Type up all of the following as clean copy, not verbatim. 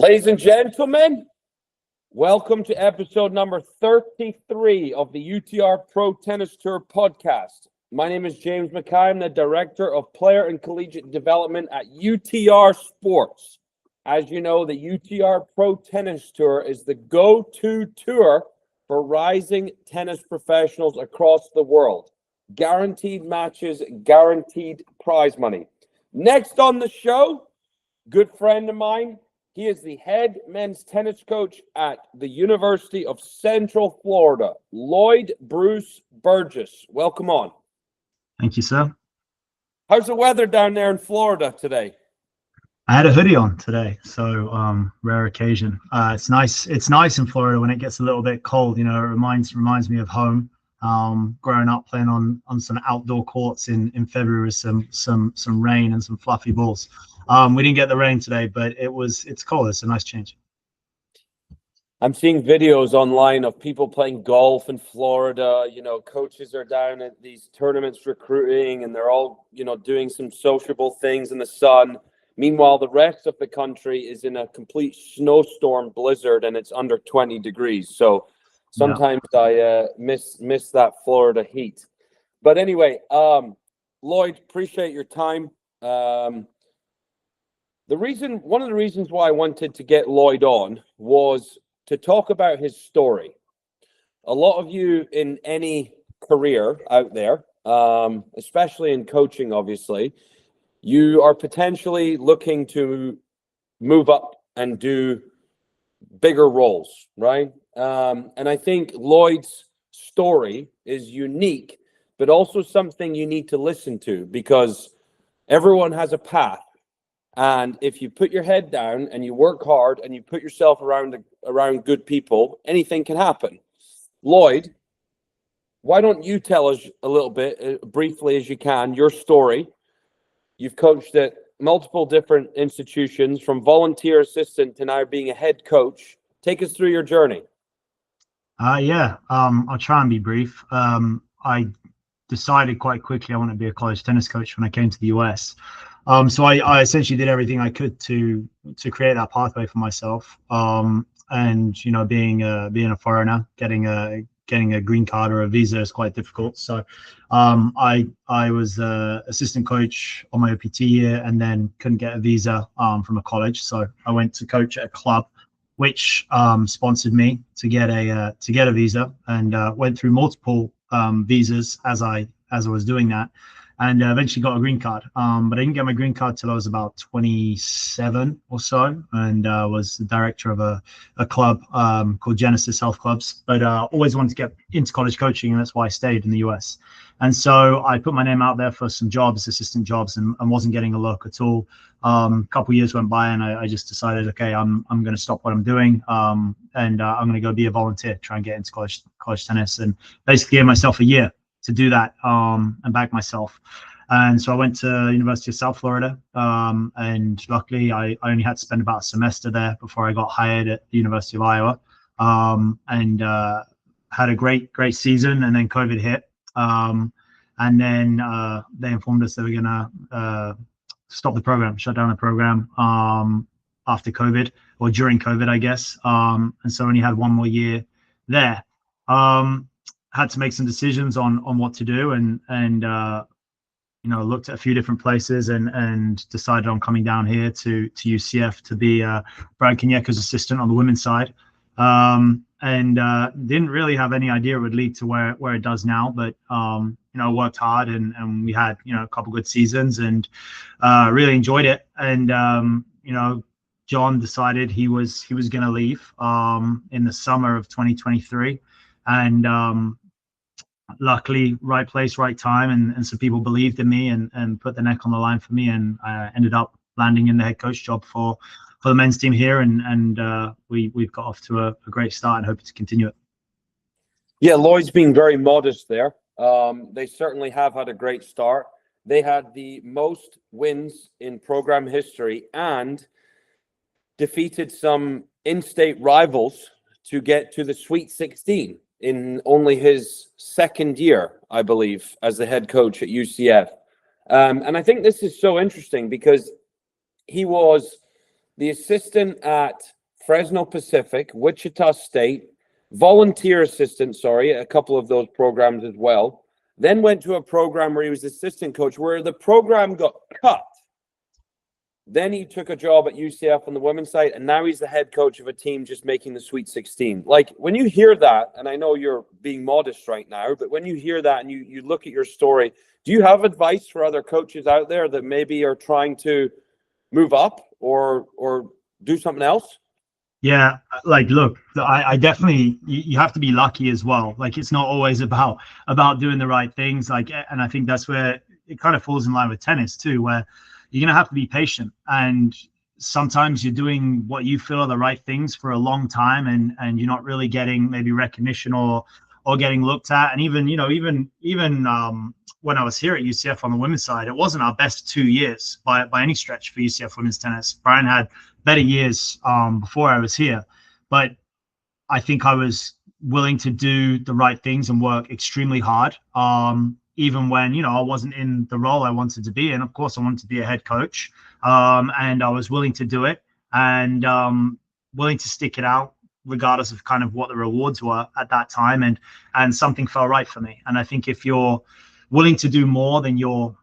Ladies and gentlemen, welcome to episode number 33 of the UTR Pro Tennis Tour podcast. My name is James Mackay. I'm the Director of Player and Collegiate Development at UTR Sports. As you know, the UTR Pro Tennis Tour is the go-to tour for rising tennis professionals across the world. Guaranteed matches, guaranteed prize money. Next on the show, good friend of mine. He is the head men's tennis coach at the University of Central Florida, Lloyd Bruce-Burgess. Welcome on. Thank you, sir. How's the weather down there in Florida today? I had a hoodie on today, so rare occasion. It's nice. It's nice in Florida when it gets a little bit cold. You know, it reminds me of home. Growing up playing on some outdoor courts in February with some rain and some fluffy balls. We didn't get the rain today, but it's cold. It's a nice change. I'm seeing videos online of people playing golf in Florida. You know, coaches are down at these tournaments recruiting, and they're all, doing some sociable things in the sun. Meanwhile, the rest of the country is in a complete snowstorm blizzard, and it's under 20 degrees. So sometimes I miss that Florida heat. But anyway, Lloyd, appreciate your time. One of the reasons why I wanted to get Lloyd on was to talk about his story. A lot of you in any career out there, especially in coaching, obviously, you are potentially looking to move up and do bigger roles, right? And I think Lloyd's story is unique, but also something you need to listen to, because everyone has a path. And if you put your head down and you work hard and you put yourself around good people, anything can happen. Lloyd, why don't you tell us a little bit, briefly as you can, your story? You've coached at multiple different institutions, from volunteer assistant to now being a head coach. Take us through your journey. I'll try and be brief. I decided quite quickly I want to be a college tennis coach when I came to the US. So I essentially did everything I could to create that pathway for myself. And being a foreigner, getting a green card or a visa is quite difficult. So I was assistant coach on my OPT year, and then couldn't get a visa from a college. So I went to coach at a club, which sponsored me to get a visa, and went through multiple visas as I was doing that. And eventually got a green card. But I didn't get my green card till I was about 27 or so, and was the director of a club called Genesis Health Clubs. But always wanted to get into college coaching, and that's why I stayed in the US. And so I put my name out there for some jobs, assistant jobs, and wasn't getting a look at all. A couple of years went by, and I just decided, okay, I'm going to stop what I'm doing, and I'm going to go be a volunteer, try and get into college tennis, and basically gave myself a year to do that, and back myself. And so I went to University of South Florida, and luckily I only had to spend about a semester there before I got hired at the University of Iowa, and had a great season. And then COVID hit, and then they informed us they were gonna stop the program, shut down the program after COVID, or during COVID, I guess. And so I only had one more year there. Had to make some decisions on what to do, and looked at a few different places, and decided on coming down here to UCF to be Brad Kanyeka's assistant on the women's side, and didn't really have any idea it would lead to where it does now, but worked hard, and we had a couple good seasons, and really enjoyed it. And John decided he was going to leave in the summer of 2023, and luckily, right place, right time, and some people believed in me and put the neck on the line for me, and I ended up landing in the head coach job for the men's team here, and we've got off to a great start and hoping to continue it. Yeah, Lloyd's been very modest there. They certainly have had a great start. They had the most wins in program history and defeated some in-state rivals to get to the Sweet 16. In only his second year, I believe, as the head coach at UCF. And I think this is so interesting because he was the assistant at Fresno Pacific, Wichita State, volunteer assistant, at a couple of those programs as well. Then went to a program where he was assistant coach, where the program got cut. Then he took a job at UCF on the women's side, and now he's the head coach of a team just making the Sweet 16. Like, when you hear that, and I know you're being modest right now, but when you hear that and you look at your story, do you have advice for other coaches out there that maybe are trying to move up or do something else? Yeah, like, look, I definitely, you have to be lucky as well. Like, it's not always about doing the right things. Like, and I think that's where it kind of falls in line with tennis too, where you're going to have to be patient. And sometimes you're doing what you feel are the right things for a long time, and you're not really getting maybe recognition or getting looked at. And even when I was here at UCF on the women's side, it wasn't our best 2 years by any stretch for UCF women's tennis. Brian had better years before I was here, but I think I was willing to do the right things and work extremely hard, even when I wasn't in the role I wanted to be in. Of course, I wanted to be a head coach, and I was willing to do it, and willing to stick it out regardless of kind of what the rewards were at that time, and something felt right for me. And I think if you're willing to do more than you're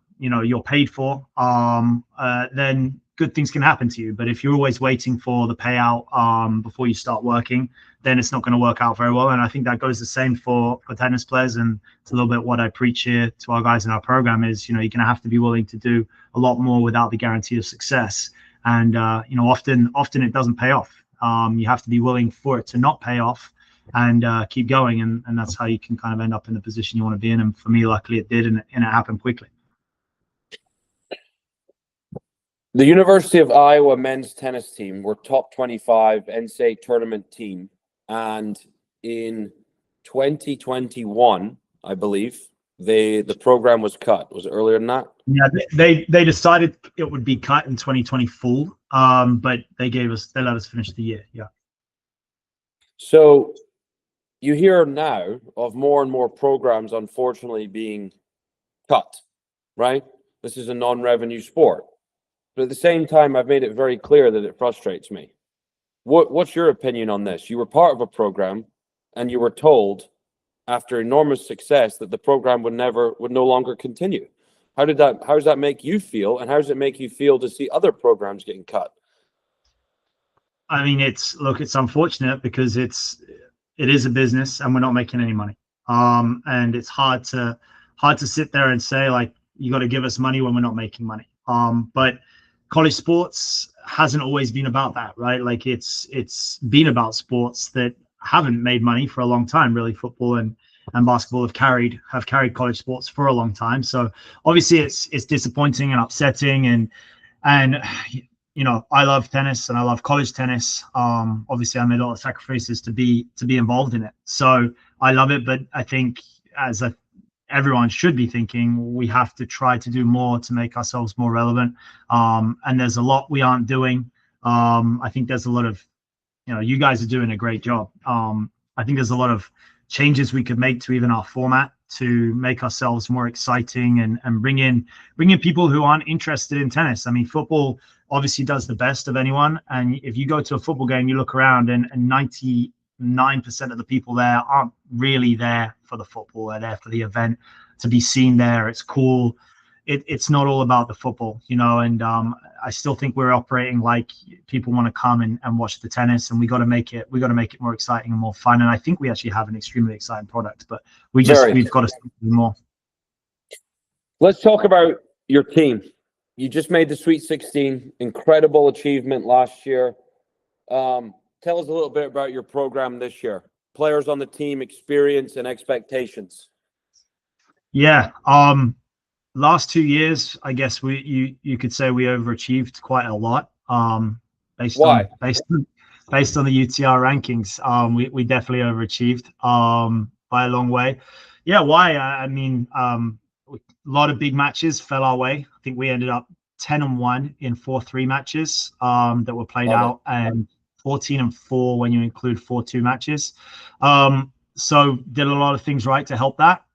paid for, then good things can happen to you. But if you're always waiting for the payout before you start working, then it's not going to work out very well. And I think that goes the same for tennis players. And it's a little bit what I preach here to our guys in our program is, you're going to have to be willing to do a lot more without the guarantee of success. And, often it doesn't pay off. You have to be willing for it to not pay off and keep going. And that's how you can kind of end up in the position you want to be in. And for me, luckily it did, and it happened quickly. The University of Iowa men's tennis team were top 25 NCAA tournament team. And in 2021, I believe, the program was cut. Was it earlier than that? Yeah, they decided it would be cut in 2024, but they let us finish the year. Yeah. So you hear now of more and more programs, unfortunately, being cut, right? This is a non-revenue sport. But at the same time, I've made it very clear that it frustrates me. What's your opinion on this? You were part of a program, and you were told after enormous success that the program would no longer continue. How does that make you feel, and how does it make you feel to see other programs getting cut? I mean, it's unfortunate because it is a business, and we're not making any money. And it's hard to sit there and say, like, you got to give us money when we're not making money. But college sports hasn't always been about that, right? Like, it's been about sports that haven't made money for a long time. Really, football and basketball have carried college sports for a long time. So obviously it's disappointing and upsetting, and I love tennis and I love college tennis. Obviously I made a lot of sacrifices to be involved in it. So I love it, but I think everyone should be thinking, we have to try to do more to make ourselves more relevant. And there's a lot we aren't doing. I think there's a lot of, you guys are doing a great job. I think there's a lot of changes we could make to even our format to make ourselves more exciting and bring in people who aren't interested in tennis. I mean, football obviously does the best of anyone. And if you go to a football game, you look around and 99% of the people there aren't really there for the football. They're there for the event, to be seen there. It's cool. It's not all about the football, and I still think we're operating like people want to come and watch the tennis, and we got to make it more exciting and more fun. And I think we actually have an extremely exciting product, but we've got to do more. Let's talk about your team. You just made the Sweet 16, incredible achievement last year. Tell us a little bit about your program this year, players on the team, experience and expectations. Yeah. Last 2 years, I guess you could say we overachieved quite a lot. Based on the UTR rankings, we definitely overachieved by a long way. Yeah, why? I mean, a lot of big matches fell our way. I think we ended up 10-1 in 4-3 matches that were played out, and 14-4 when you include 4-2 matches. So did a lot of things right to help that.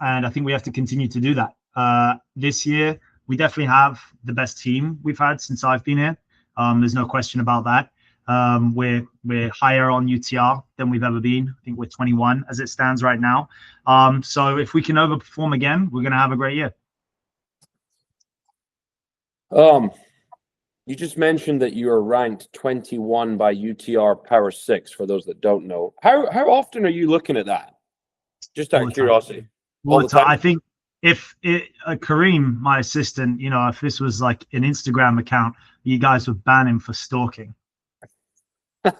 And I think we have to continue to do that. This year, we definitely have the best team we've had since I've been here. There's no question about that. We're higher on UTR than we've ever been. I think we're 21 as it stands right now. So if we can overperform again, we're going to have a great year. You just mentioned that you are ranked 21 by UTR Power 6, for those that don't know. How often are you looking at that? Just out of curiosity. All the time. I think if Kareem, my assistant, if this was like an Instagram account, you guys would ban him for stalking. I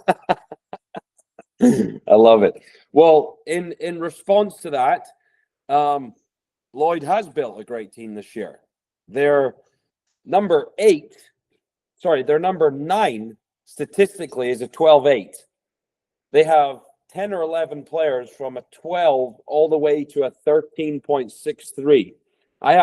love it. Well, in response to that, Lloyd has built a great team this year. They're number 9 statistically is a 12-8. They have 10 or 11 players from a 12 all the way to a 13.63. I've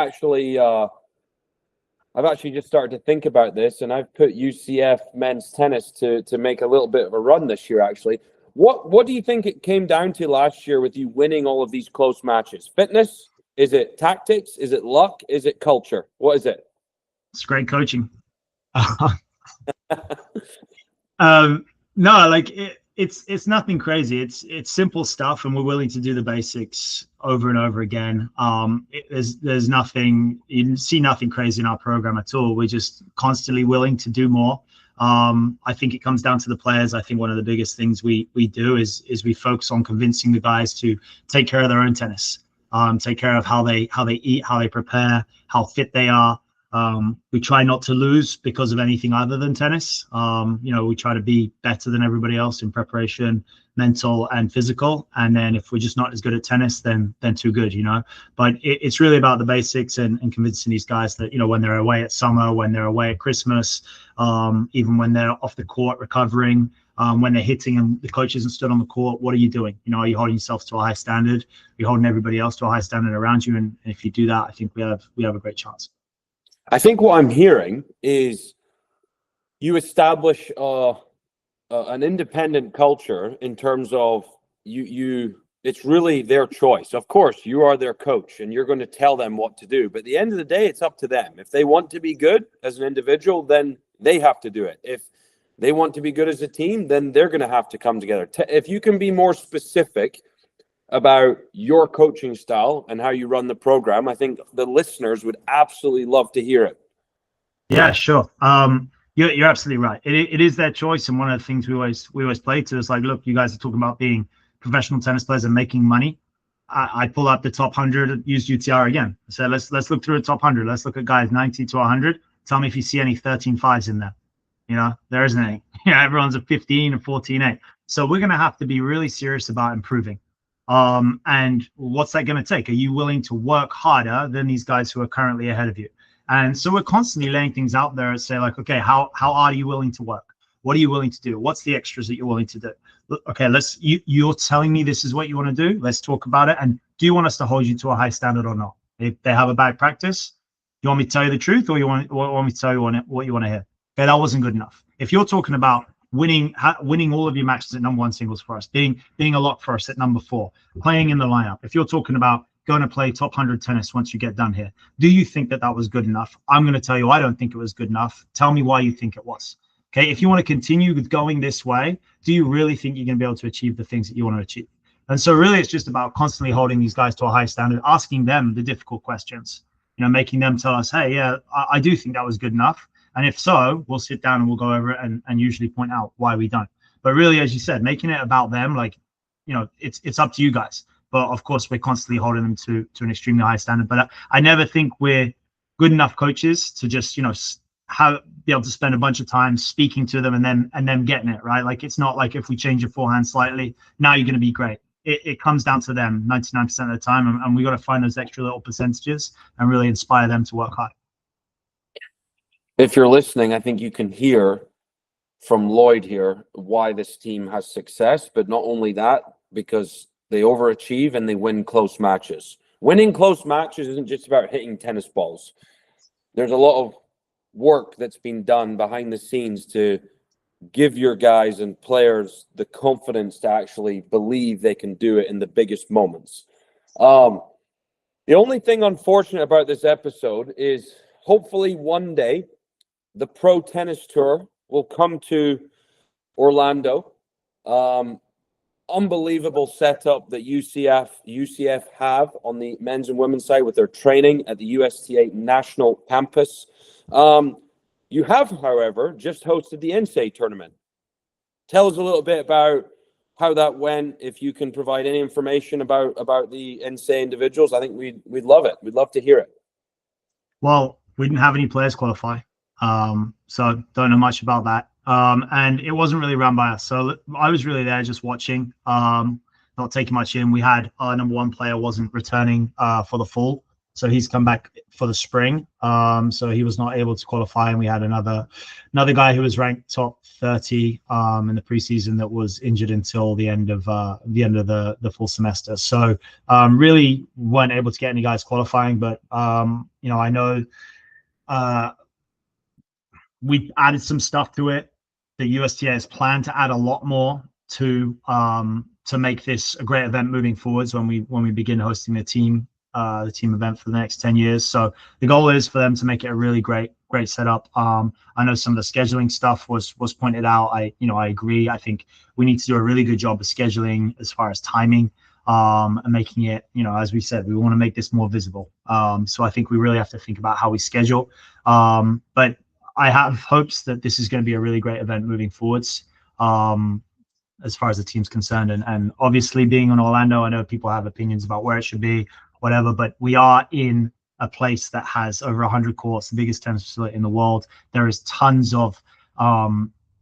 actually just started to think about this, and I've put UCF men's tennis to make a little bit of a run this year, actually. What do you think it came down to last year with you winning all of these close matches? Fitness? Is it tactics? Is it luck? Is it culture? What is it? It's great coaching. No, like it's nothing crazy. It's simple stuff, and we're willing to do the basics over and over again. There's nothing, you see nothing crazy in our program at all. We're just constantly willing to do more. I think it comes down to the players. I think one of the biggest things we do is we focus on convincing the guys to take care of their own tennis, take care of how they eat, how they prepare, how fit they are. We try not to lose because of anything other than tennis. We try to be better than everybody else in preparation, mental and physical. And then if we're just not as good at tennis, then too good, But it's really about the basics and convincing these guys that, when they're away at summer, when they're away at Christmas, even when they're off the court recovering, when they're hitting and the coach isn't stood on the court, what are you doing? Are you holding yourself to a high standard? Are you holding everybody else to a high standard around you? And if you do that, I think we have a great chance. I think what I'm hearing is you establish an independent culture in terms of you. It's really their choice. Of course, you are their coach and you're going to tell them what to do. But at the end of the day, it's up to them. If they want to be good as an individual, then they have to do it. If they want to be good as a team, then they're going to have to come together. If you can be more specific about your coaching style and how you run the program, I think the listeners would absolutely love to hear it. Yeah, sure. You're absolutely right. It is their choice, and one of the things we always play to is like, look, you guys are talking about being professional tennis players and making money. I pull up the top 100, use UTR again. So let's look through the top 100. Let's look at guys 90 to 100. Tell me if you see any 13.5s in there. There isn't any. Everyone's a 15 and 14.8. So we're going to have to be really serious about improving. And what's that going to take? Are you willing to work harder than these guys who are currently ahead of you? And so we're constantly laying things out there and say like, okay, how are you willing to work? What are you willing to do? What's the extras that you're willing to do? Okay, you're telling me this is what you want to do. Let's talk about it. And do you want us to hold you to a high standard or not? If they have a bad practice, you want me to tell you the truth, or you want me to tell you what you want to hear? Okay, that wasn't good enough. If you're talking about winning all of your matches at number 1 singles for us, being a lock for us at number 4, playing in the lineup. If you're talking about going to play top 100 tennis once you get done here, do you think that was good enough? I'm going to tell you, I don't think it was good enough. Tell me why you think it was. Okay, if you want to continue with going this way, do you really think you're going to be able to achieve the things that you want to achieve? And so really it's just about constantly holding these guys to a high standard, asking them the difficult questions, making them tell us, hey, yeah, I do think that was good enough. And if so, we'll sit down and we'll go over it and usually point out why we don't. But really, as you said, making it about them, like, it's up to you guys. But of course, we're constantly holding them to an extremely high standard. But I never think we're good enough coaches to just, be able to spend a bunch of time speaking to them and then getting it right. Like, it's not like if we change your forehand slightly, now you're going to be great. It comes down to them 99% of the time, and we got to find those extra little percentages and really inspire them to work hard. If you're listening, I think you can hear from Lloyd here why this team has success, but not only that, because they overachieve and they win close matches. Winning close matches isn't just about hitting tennis balls. There's a lot of work that's been done behind the scenes to give your guys and players the confidence to actually believe they can do it in the biggest moments. The only thing unfortunate about this episode is hopefully one day the Pro Tennis Tour will come to Orlando. Unbelievable setup that UCF have on the men's and women's side with their training at the USTA National Campus. You have, however, just hosted the NCAA tournament. Tell us a little bit about how that went. If you can provide any information about the NCAA individuals, I think we'd love it. We'd love to hear it. Well, we didn't have any players qualify, so don't know much about that. And it wasn't really run by us, so I was really there just watching, not taking much in. We had our number one player wasn't returning for the fall, so he's come back for the spring. So he was not able to qualify, and we had another guy who was ranked top 30 in the preseason that was injured until the end of the full semester. So really weren't able to get any guys qualifying, but I know we added some stuff to it. The USTA has planned to add a lot more to make this a great event moving forwards when we begin hosting the team event for the next 10 years. So the goal is for them to make it a really great setup. I know some of the scheduling stuff was pointed out. I agree. I think we need to do a really good job of scheduling as far as timing and making it, as we said, we want to make this more visible. So I think we really have to think about how we schedule. But I have hopes that this is going to be a really great event moving forwards, as far as the team's concerned. And obviously being in Orlando, I know people have opinions about where it should be, whatever, but we are in a place that has over 100 courts, the biggest tennis facility in the world. There is tons of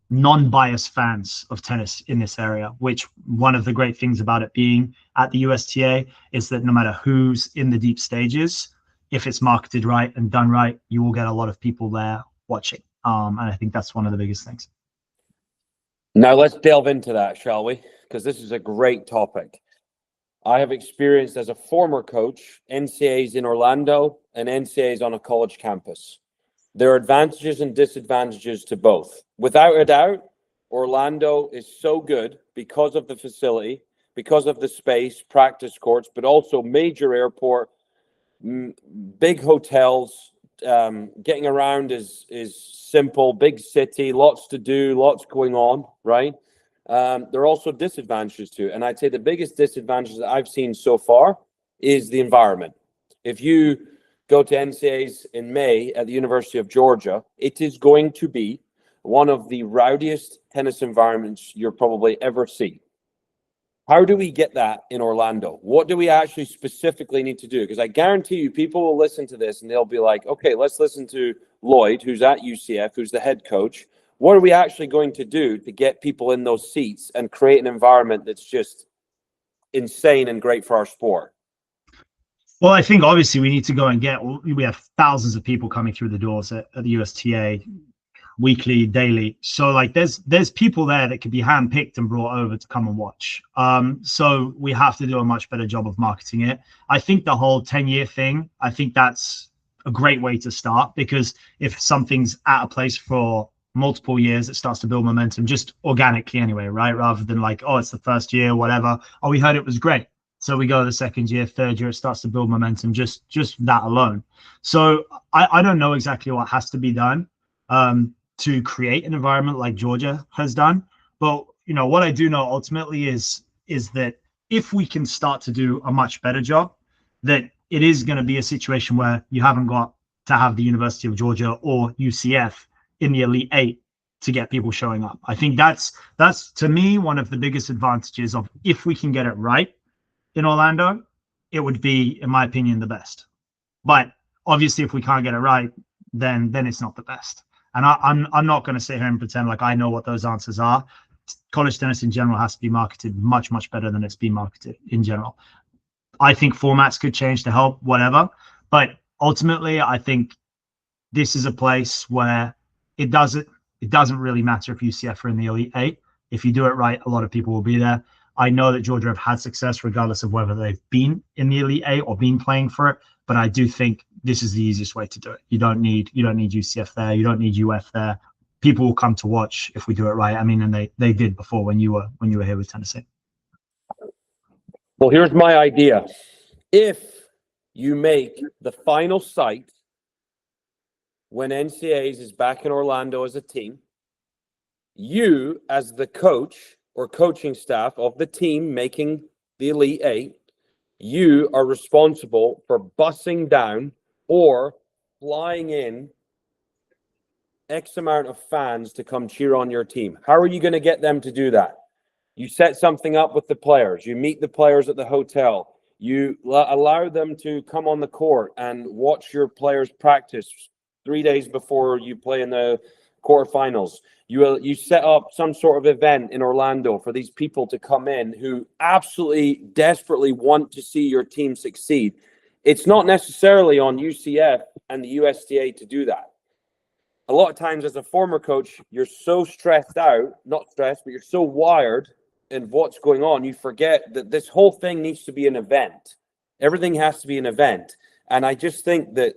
non-biased fans of tennis in this area, which one of the great things about it being at the USTA is that no matter who's in the deep stages, if it's marketed right and done right, you will get a lot of people there watching. And I think that's one of the biggest things. Now let's delve into that, shall we? Because this is a great topic. I have experienced as a former coach NCAAs in Orlando and NCAAs on a college campus. There are advantages and disadvantages to both. Without a doubt, Orlando is so good because of the facility, because of the space, practice courts, but also major airport, big hotels. Getting around is simple, big city, lots to do, lots going on, right? There are also disadvantages to it. And I'd say the biggest disadvantage that I've seen so far is the environment. If you go to NCAAs in May at the University of Georgia, it is going to be one of the rowdiest tennis environments you'll probably ever see. How do we get that in Orlando? What do we actually specifically need to do? Because I guarantee you people will listen to this and they'll be like, okay, let's listen to Lloyd, who's at UCF, who's the head coach. What are we actually going to do to get people in those seats and create an environment that's just insane and great for our sport? Well, I think obviously we need to go and we have thousands of people coming through the doors at the USTA weekly, daily. So like there's people there that could be handpicked and brought over to come and watch. So we have to do a much better job of marketing it. I think the whole 10-year thing, I think that's a great way to start, because if something's at a place for multiple years, it starts to build momentum just organically anyway, right? Rather than like, oh, it's the first year, whatever. Oh, we heard it was great, so we go the second year, third year, it starts to build momentum, just that alone. So I don't know exactly what has to be done to create an environment like Georgia has done. But what I do know ultimately is that if we can start to do a much better job, that it is going to be a situation where you haven't got to have the University of Georgia or UCF in the Elite Eight to get people showing up. I think that's to me one of the biggest advantages of, if we can get it right in Orlando, it would be, in my opinion, the best. But obviously, if we can't get it right, then it's not the best. And I'm not going to sit here and pretend like I know what those answers are. College tennis in general has to be marketed much, much better than it's been marketed in general. I think formats could change to help, whatever. But ultimately, I think this is a place where it doesn't really matter if UCF are in the Elite Eight. If you do it right, a lot of people will be there. I know that Georgia have had success regardless of whether they've been in the Elite Eight or been playing for it. But I do think this is the easiest way to do it. You don't need UCF there. You don't need UF there. People will come to watch if we do it right. I mean, and they did before when you were here with Tennessee. Well, here's my idea. If you make the final site when NCAAs is back in Orlando as a team, You, as the coach or coaching staff of the team making the Elite Eight, you are responsible for bussing down or flying in X amount of fans to come cheer on your team. How are you going to get them to do that? You set something up with the players. You meet the players at the hotel. You allow them to come on the court and watch your players practice 3 days before you play in the quarterfinals. You set up some sort of event in Orlando for these people to come in who absolutely desperately want to see your team succeed. It's not necessarily on UCF and the USTA to do that. A lot of times as a former coach, you're so stressed out, not stressed, but you're so wired in what's going on, you forget that this whole thing needs to be an event. Everything has to be an event. And I just think that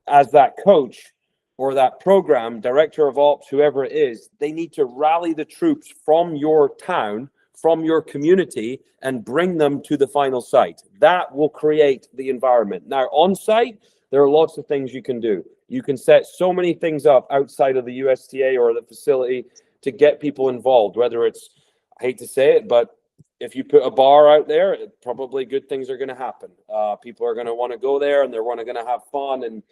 as that coach or that program, director of ops, whoever it is, they need to rally the troops from your town, from your community, and bring them to the final site. That will create the environment. Now, on site, there are lots of things you can do. You can set so many things up outside of the USTA or the facility to get people involved, whether it's, I hate to say it, but if you put a bar out there, probably good things are going to happen. People are going to want to go there and they're going to have fun. And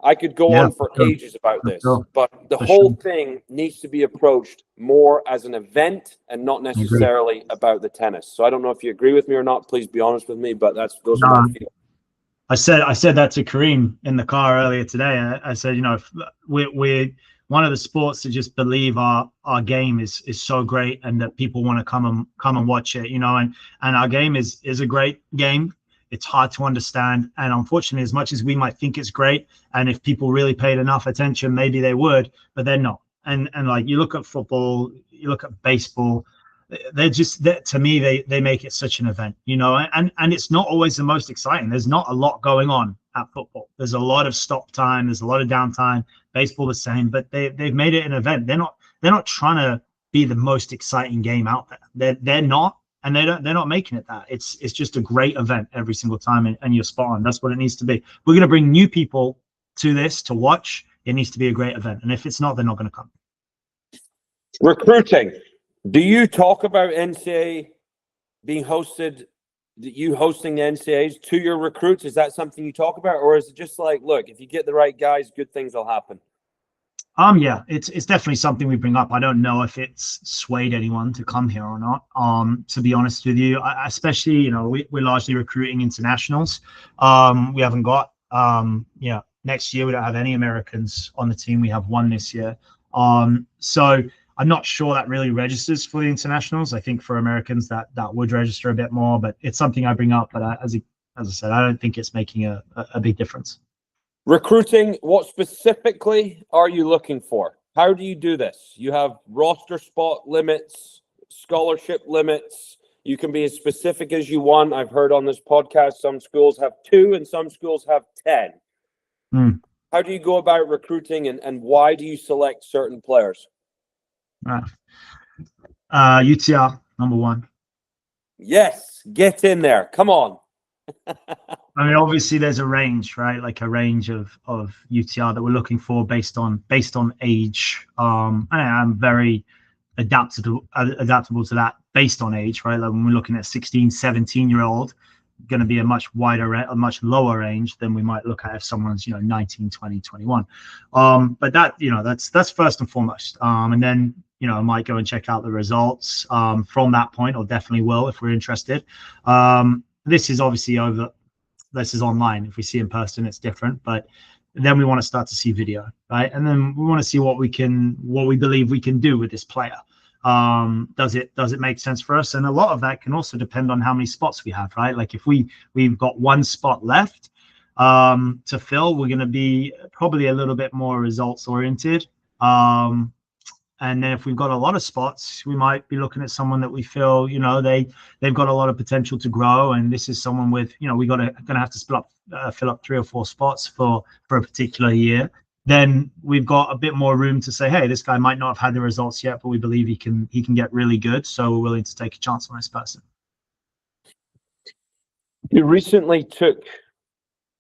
I could go on for ages about this, but the whole thing needs to be approached more as an event and not necessarily about the tennis. So I don't know if you agree with me or not. Please be honest with me, but those are my feelings. I said that to Kareem in the car earlier today. I said, if we're one of the sports to just believe our game is so great and that people want to come and watch it, and our game is a great game. It's hard to understand. And unfortunately, as much as we might think it's great, and if people really paid enough attention, maybe they would, but they're not. And like you look at football, you look at baseball, they're just, to me, they make it such an event, and it's not always the most exciting. There's not a lot going on at football. There's a lot of stop time. There's a lot of downtime. Baseball the same, but they've made it an event. They're not trying to be the most exciting game out there. They're not, and they're not making it that. It's just a great event every single time, and you're spot on. That's what it needs to be. We're going to bring new people to this to watch. It needs to be a great event, and if it's not, they're not going to come. Recruiting. Do you talk about NCAA being hosted, you hosting the NCAAs to your recruits? Is that something you talk about, or is it just like, look, if you get the right guys, good things will happen? Yeah, it's definitely something we bring up. I don't know if it's swayed anyone to come here or not. To be honest with you, especially, we're largely recruiting internationals. We haven't got, next year we don't have any Americans on the team. We have one this year. So I'm not sure that really registers for the internationals. I think for Americans that would register a bit more, but it's something I bring up. But as I said, I don't think it's making a big difference. Recruiting, what specifically are you looking for? How do you do this? You have roster spot limits, scholarship limits. You can be as specific as you want. I've heard on this podcast, some schools have 2 and some schools have 10. How do you go about recruiting, and why do you select certain players? UTR, number 1. Yes, get in there. Come on. I mean, obviously there's a range, right? Like a range of UTR that we're looking for based on age. I'm very adaptable to that based on age, right? Like when we're looking at 16, 17-year-old, going to be a much lower range than we might look at if someone's 19, 20, 21. But that's first and foremost. And then I might go and check out the results from that point, or definitely will if we're interested. This is obviously this is online. If we see in person, it's different, but then we want to start to see video, right? And then we want to see what we believe we can do with this player. Does it make sense for us? And a lot of that can also depend on how many spots we have, right? Like if we've got 1 spot left to fill, we're going to be probably a little bit more results oriented. And then if we've got a lot of spots, we might be looking at someone that we feel, they've got a lot of potential to grow. And this is someone with, we're going to have to fill up 3 or 4 spots for a particular year. Then we've got a bit more room to say, hey, this guy might not have had the results yet, but we believe he can get really good. So we're willing to take a chance on this person. You recently took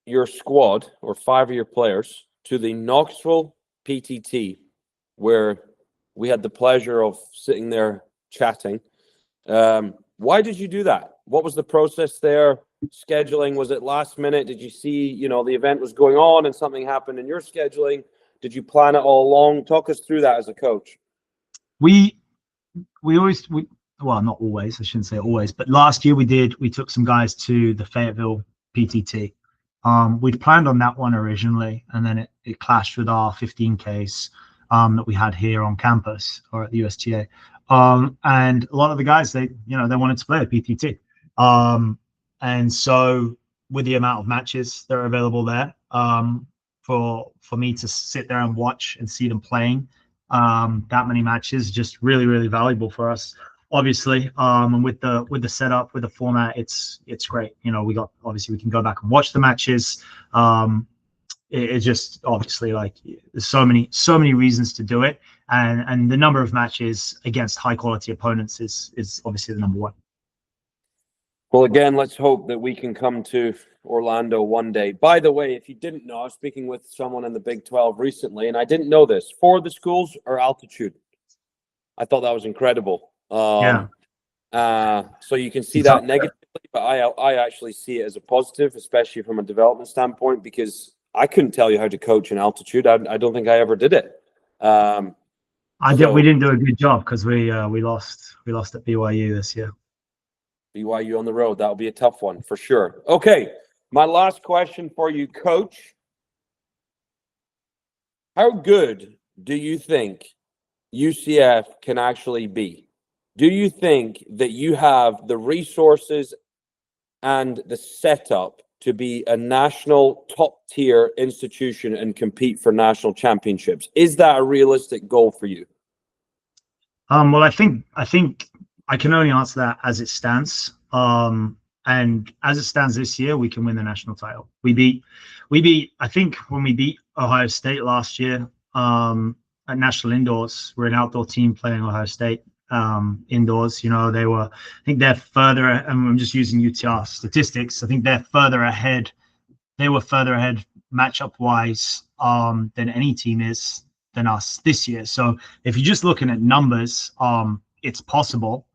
your squad, or 5 of your players, to the Knoxville PTT, where We had the pleasure of sitting there chatting. Why did you do that? What was the process there? Scheduling, was it last minute? Did you see, the event was going on and something happened in your scheduling? Did you plan it all along? Talk us through that as a coach. We always, well, not always, I shouldn't say always, but last year we took some guys to the Fayetteville PTT. We'd planned on that one originally, and then it clashed with our 15Ks that we had here on campus or at the USTA. And a lot of the guys, they wanted to play at PTT. And so with the amount of matches that are available there, for me to sit there and watch and see them playing that many matches, just really, really valuable for us, obviously. And with the setup, with the format, it's great. We can go back and watch the matches. It's just obviously, like, there's so many reasons to do it, and the number of matches against high quality opponents is obviously the number one. Well, again, let's hope that we can come to Orlando one day. By the way, if you didn't know, I was speaking with someone in the Big 12 recently, and I didn't know this. 4 of the schools are altitude. I thought that was incredible. So you can see that negatively, but I actually see it as a positive, especially from a development standpoint, because I couldn't tell you how to coach in altitude. I don't think I ever did it. We didn't do a good job because we lost at BYU this year. BYU on the road, that'll be a tough one for sure. Okay, my last question for you, Coach. How good do you think UCF can actually be? Do you think that you have the resources and the setup to be a national top-tier institution and compete for national championships? Is that a realistic goal for you? Well, I think I can only answer that as it stands. And as it stands this year, we can win the national title. We beat, I think when we beat Ohio State last year at national indoors, we're an outdoor team playing Ohio State indoors. I think they're further, and I'm just using UTR statistics. I think they're further ahead. They were further ahead matchup wise than any team is than us this year. So if you're just looking at numbers, it's possible.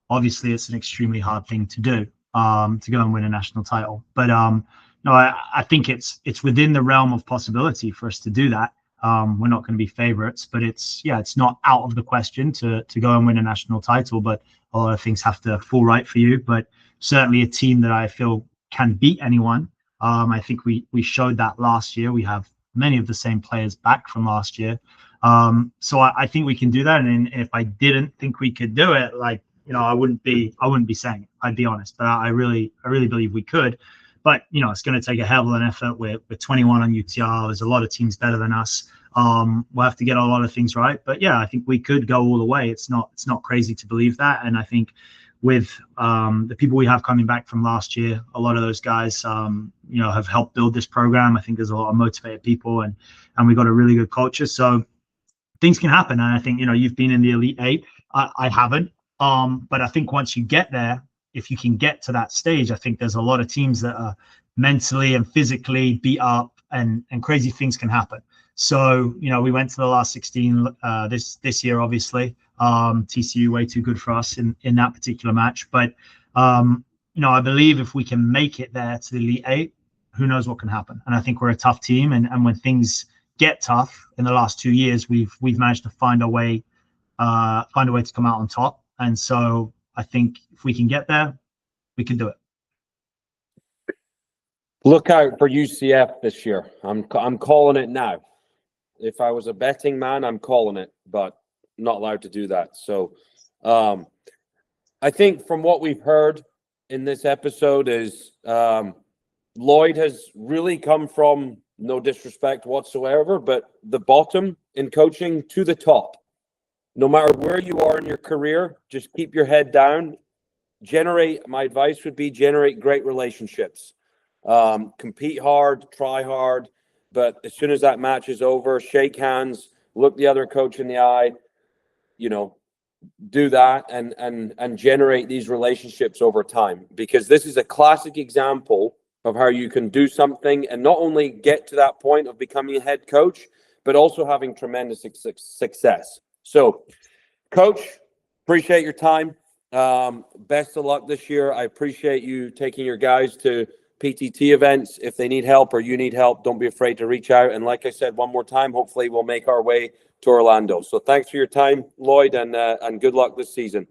Obviously, it's an extremely hard thing to do, to go and win a national title. But I think it's within the realm of possibility for us to do that. We're not going to be favorites, but it's not out of the question to go and win a national title. But a lot of things have to fall right for you. But certainly a team that I feel can beat anyone. I think we showed that last year. We have many of the same players back from last year. So I think we can do that. And if I didn't think we could do it, I wouldn't be saying it. I'd be honest, but I really believe we could. But it's going to take a hell of an effort. We're 21 on UTR. There's a lot of teams better than us. We'll have to get a lot of things right. But yeah, I think we could go all the way. It's not crazy to believe that. And I think with the people we have coming back from last year, a lot of those guys, have helped build this program. I think there's a lot of motivated people, and we've got a really good culture. So things can happen. And I think you've been in the Elite Eight. I haven't. But I think once you get there, if you can get to that stage, I think there's a lot of teams that are mentally and physically beat up, and crazy things can happen. So, we went to the last 16 this year, obviously. TCU way too good for us in that particular match. But, I believe if we can make it there to the Elite Eight, who knows what can happen. And I think we're a tough team. And when things get tough in the last 2 years, we've managed to find a way to come out on top. And so I think if we can get there, we can do it. Look out for UCF this year. I'm calling it now. If I was a betting man, I'm calling it, but I'm not allowed to do that. So I think from what we've heard in this episode is Lloyd has really come from, no disrespect whatsoever, but the bottom in coaching to the top. No matter where you are in your career, just keep your head down. My advice would be generate great relationships. Compete hard, try hard, but as soon as that match is over, shake hands, look the other coach in the eye, do that and generate these relationships over time, because this is a classic example of how you can do something and not only get to that point of becoming a head coach, but also having tremendous success. So, Coach, appreciate your time. Best of luck this year. I appreciate you taking your guys to PTT events. If they need help or you need help, don't be afraid to reach out. And like I said, one more time, hopefully we'll make our way to Orlando. So thanks for your time, Lloyd, and good luck this season.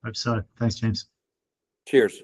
Hope so. Thanks, James. Cheers.